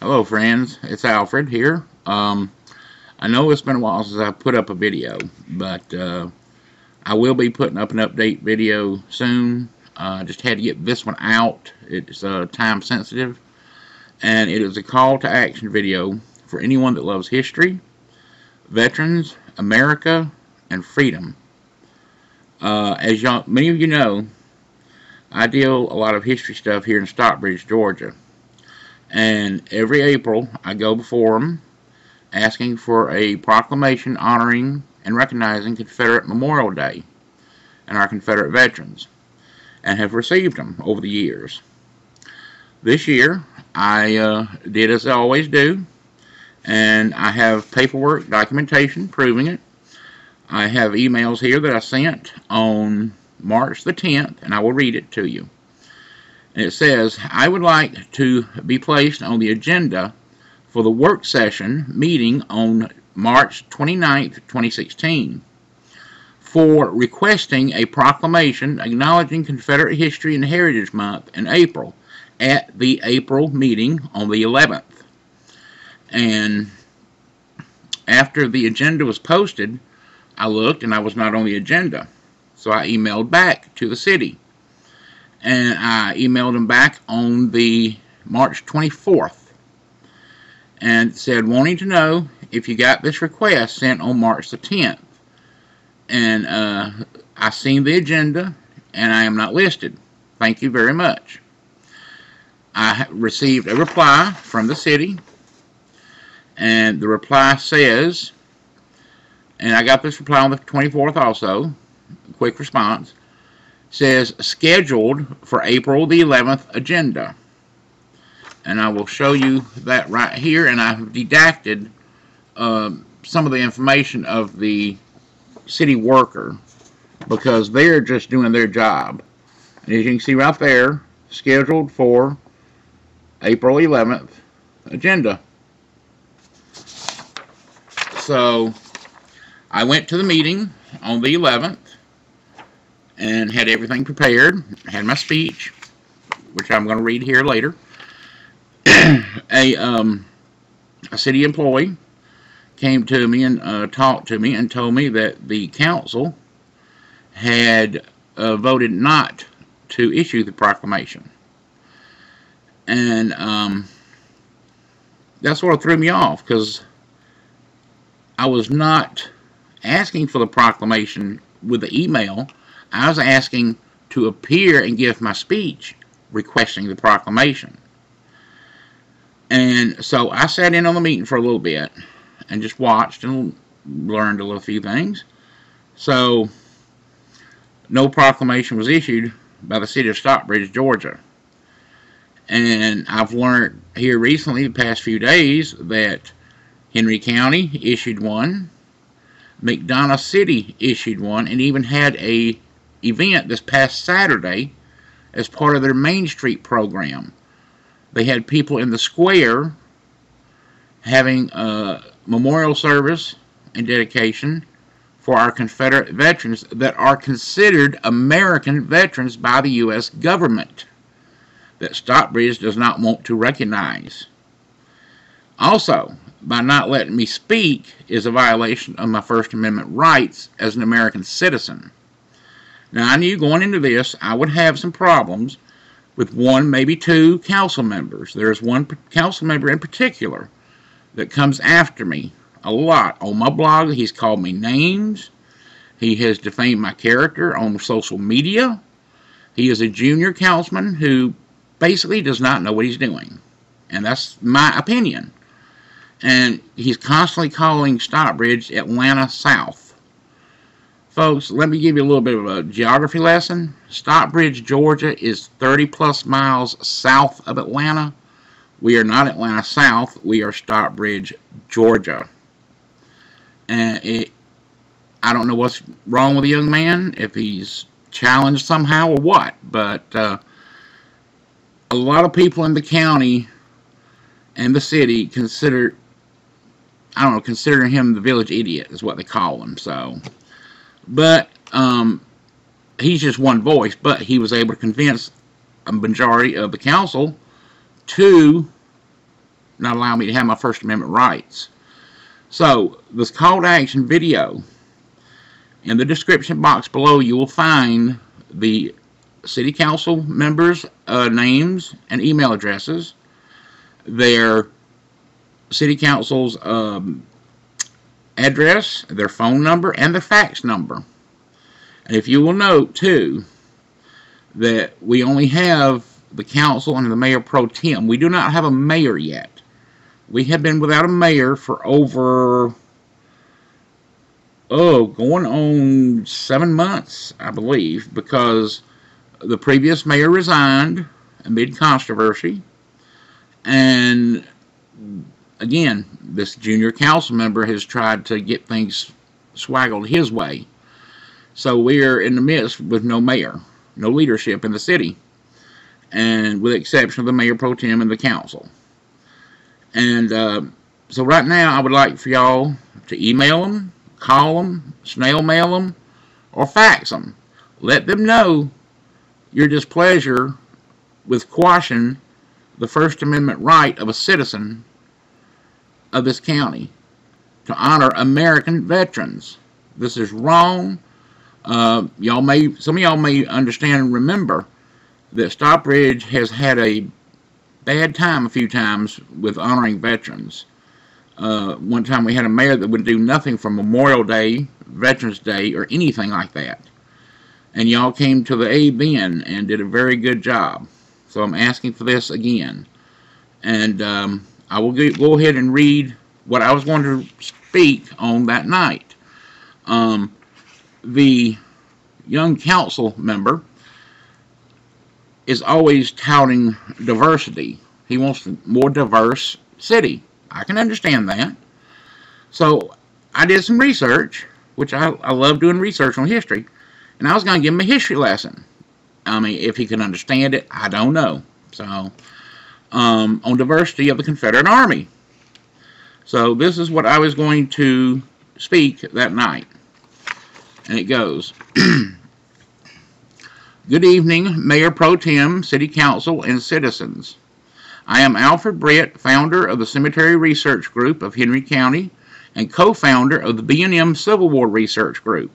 Hello friends, it's Alfred here. I know it's been a while since I put up a video, but I will be putting up an update video soon. Just had to get this one out. It's time sensitive, and it is a call to action video for anyone that loves history, veterans, America, and freedom. As many of you know, I deal a lot of history stuff here in Stockbridge, Georgia. And every April, I go before them asking for a proclamation honoring and recognizing Confederate Memorial Day and our Confederate veterans, and have received them over the years. This year, I did as I always do, and I have paperwork, documentation proving it. I have emails here that I sent on March the 10th, and I will read it to you. And it says, I would like to be placed on the agenda for the work session meeting on March 29th, 2016 for requesting a proclamation acknowledging Confederate History and Heritage Month in April at the April meeting on the 11th. And after the agenda was posted, I looked and I was not on the agenda. So I emailed back to the city. And I emailed them back on the March 24th and said, wanting to know if you got this request sent on March the 10th. And I seen the agenda, and I am not listed. Thank you very much. I received a reply from the city, and the reply says, and I got this reply on the 24th also, quick response, says scheduled for April the 11th agenda. And I will show you that right here, and I've redacted some of the information of the city worker because they're just doing their job. And as you can see right there, scheduled for April 11th agenda. So I went to the meeting on the 11th and had everything prepared, had my speech, which I'm going to read here later. A city employee came to me and talked to me and told me that the council had voted not to issue the proclamation. And that sort of threw me off because I was not asking for the proclamation with the email. I was asking to appear and give my speech requesting the proclamation. And so I sat in on the meeting for a little bit and just watched and learned a little few things. So no proclamation was issued by the city of Stockbridge, Georgia. And I've learned here recently, the past few days, that Henry County issued one, McDonough City issued one, and even had a event this past Saturday as part of their Main Street program. They had people in the square having a memorial service and dedication for our Confederate veterans that are considered American veterans by the U.S. government that Stockbridge does not want to recognize. Also, by not letting me speak is a violation of my First Amendment rights as an American citizen. Now, I knew going into this I would have some problems with one, maybe two council members. There's one council member in particular that comes after me a lot on my blog. He's called me names. He has defamed my character on social media. He is a junior councilman who basically does not know what he's doing. And that's my opinion. And he's constantly calling Stockbridge Atlanta South. Folks, let me give you a little bit of a geography lesson. Stockbridge, Georgia is 30 plus miles south of Atlanta. We are not Atlanta South. We are Stockbridge, Georgia. And I don't know what's wrong with the young man, if he's challenged somehow or what. But a lot of people in the county and the city consider him the village idiot is what they call him. So, but he's just one voice, but he was able to convince a majority of the council to not allow me to have my First Amendment rights. So, this call to action video, in the description box below, you will find the city council members' names and email addresses, their city council's address, their phone number, and their fax number. And if you will note, too, that we only have the council and the mayor pro tem. We do not have a mayor yet. We have been without a mayor for over, going on 7 months, I believe, because the previous mayor resigned amid controversy. And again, this junior council member has tried to get things swaggled his way. So we're in the midst with no mayor, no leadership in the city, and with the exception of the mayor pro tem and the council. And so right now I would like for y'all to email them, call them, snail mail them, or fax them. Let them know your displeasure with quashing the First Amendment right of a citizen of this county to honor American veterans. This is wrong. Some of y'all may understand and remember that Stockbridge has had a bad time a few times with honoring veterans. One time we had a mayor that would do nothing for Memorial Day, Veterans Day, or anything like that. And y'all came to the aid then and did a very good job. So I'm asking for this again. And I will go ahead and read what I was going to speak on that night. The young council member is always touting diversity. He wants a more diverse city. I can understand that. So I did some research, which I love doing research on history, and I was going to give him a history lesson. I mean, if he can understand it, I don't know. So, on diversity of the Confederate Army. So this is what I was going to speak that night. And it goes, Good evening, Mayor Pro Tem, City Council, and citizens. I am Alfred Brett, founder of the Cemetery Research Group of Henry County and co-founder of the B&M Civil War Research Group.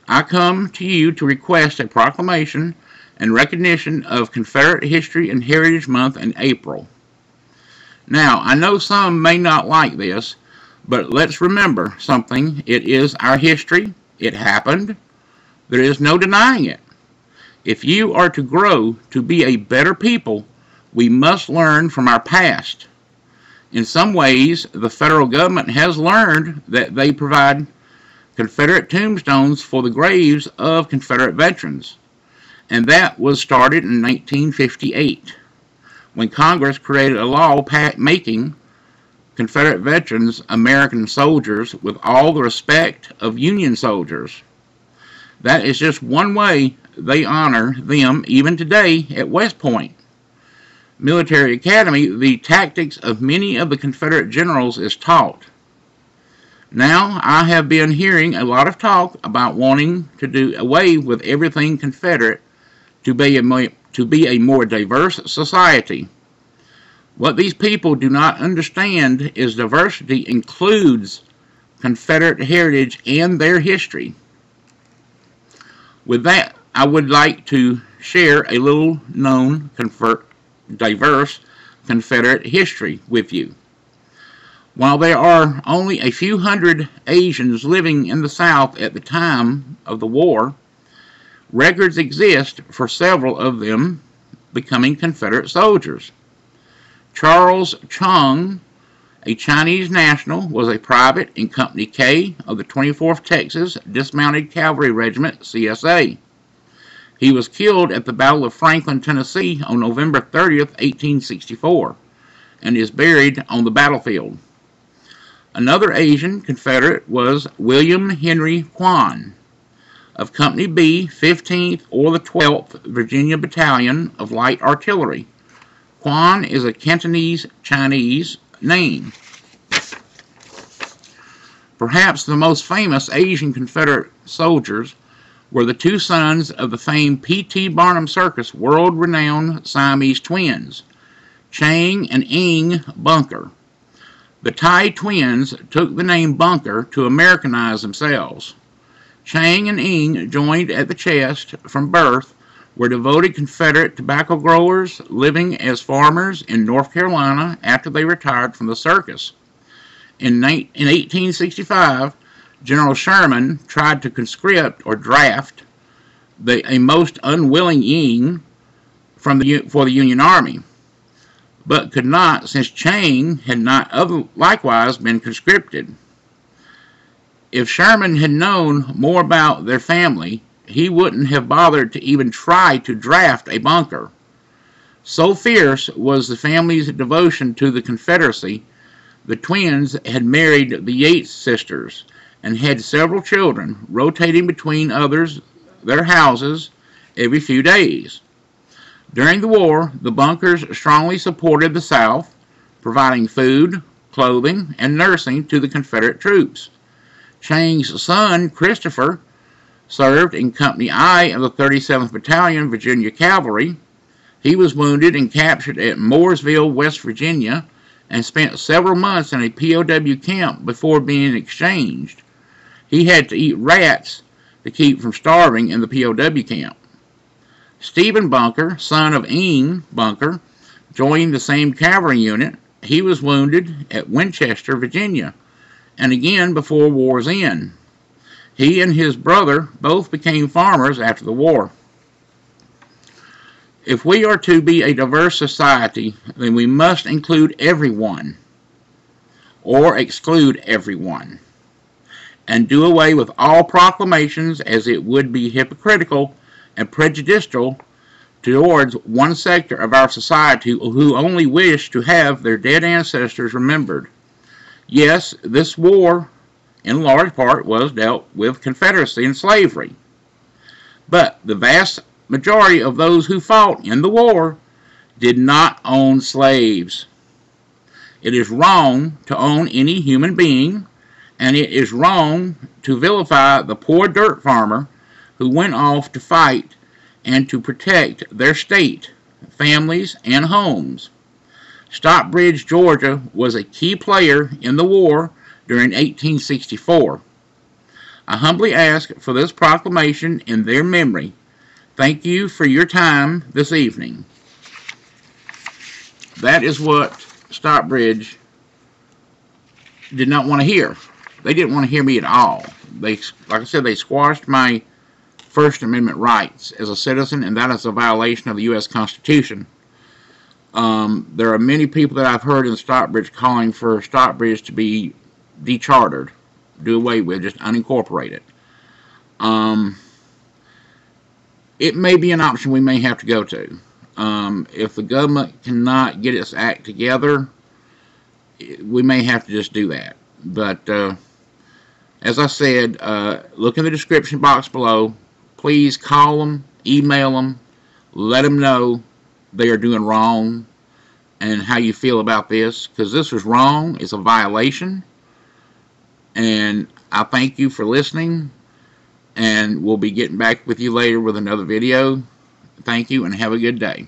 I come to you to request a proclamation and recognition of Confederate History and Heritage Month in April. Now, I know some may not like this, but let's remember something. It is our history. It happened. There is no denying it. If you are to grow to be a better people, we must learn from our past. In some ways, the federal government has learned that they provide Confederate tombstones for the graves of Confederate veterans. And that was started in 1958, when Congress created a law making Confederate veterans American soldiers with all the respect of Union soldiers. That is just one way they honor them even today at West Point Military Academy. The tactics of many of the Confederate generals is taught. Now, I have been hearing a lot of talk about wanting to do away with everything Confederate to be a more diverse society. What these people do not understand is diversity includes Confederate heritage and their history. With that, I would like to share a little known diverse Confederate history with you. While there are only a few hundred Asians living in the South at the time of the war, records exist for several of them becoming Confederate soldiers. Charles Chung, a Chinese national, was a private in Company K of the 24th Texas Dismounted Cavalry Regiment, CSA. He was killed at the Battle of Franklin, Tennessee on November 30th, 1864, and is buried on the battlefield. Another Asian Confederate was William Henry Quan of Company B, 15th or the 12th Virginia Battalion of Light Artillery. Quan is a Cantonese Chinese name. Perhaps the most famous Asian Confederate soldiers were the two sons of the famed P.T. Barnum Circus world-renowned Siamese twins, Chang and Ing Bunker. The Tai twins took the name Bunker to Americanize themselves. Chang and Ing joined at the chest from birth, were devoted Confederate tobacco growers living as farmers in North Carolina after they retired from the circus. In 1865, General Sherman tried to conscript or draft a most unwilling Ing for the Union Army, but could not, since Chang had not likewise been conscripted. If Sherman had known more about their family, he wouldn't have bothered to even try to draft a Bunker. So fierce was the family's devotion to the Confederacy, the twins had married the Yates sisters and had several children, rotating between their houses every few days. During the war, the Bunkers strongly supported the South, providing food, clothing, and nursing to the Confederate troops. Chang's son, Christopher, served in Company I of the 37th Battalion, Virginia Cavalry. He was wounded and captured at Mooresville, West Virginia, and spent several months in a POW camp before being exchanged. He had to eat rats to keep from starving in the POW camp. Stephen Bunker, son of Ing Bunker, joined the same cavalry unit. He was wounded at Winchester, Virginia, and again before war's end. He and his brother both became farmers after the war. If we are to be a diverse society, then we must include everyone, or exclude everyone, and do away with all proclamations, as it would be hypocritical and prejudicial towards one sector of our society who only wish to have their dead ancestors remembered. Yes, this war, in large part, was dealt with Confederacy and slavery. But the vast majority of those who fought in the war did not own slaves. It is wrong to own any human being, and it is wrong to vilify the poor dirt farmer who went off to fight and to protect their state, families, and homes. Stockbridge, Georgia was a key player in the war during 1864. I humbly ask for this proclamation in their memory. Thank you for your time this evening. That is what Stockbridge did not want to hear. They didn't want to hear me at all. Like I said, they squashed my First Amendment rights as a citizen, and that is a violation of the U.S. Constitution. There are many people that I've heard in Stockbridge calling for Stockbridge to be dechartered, do away with, just unincorporate it. It may be an option we may have to go to. If the government cannot get its act together, we may have to just do that. But as I said, look in the description box below. Please call them, email them, let them know they are doing wrong and how you feel about this, because this is wrong. It's a violation. And I thank you for listening, and we'll be getting back with you later with another video. Thank you, and have a good day.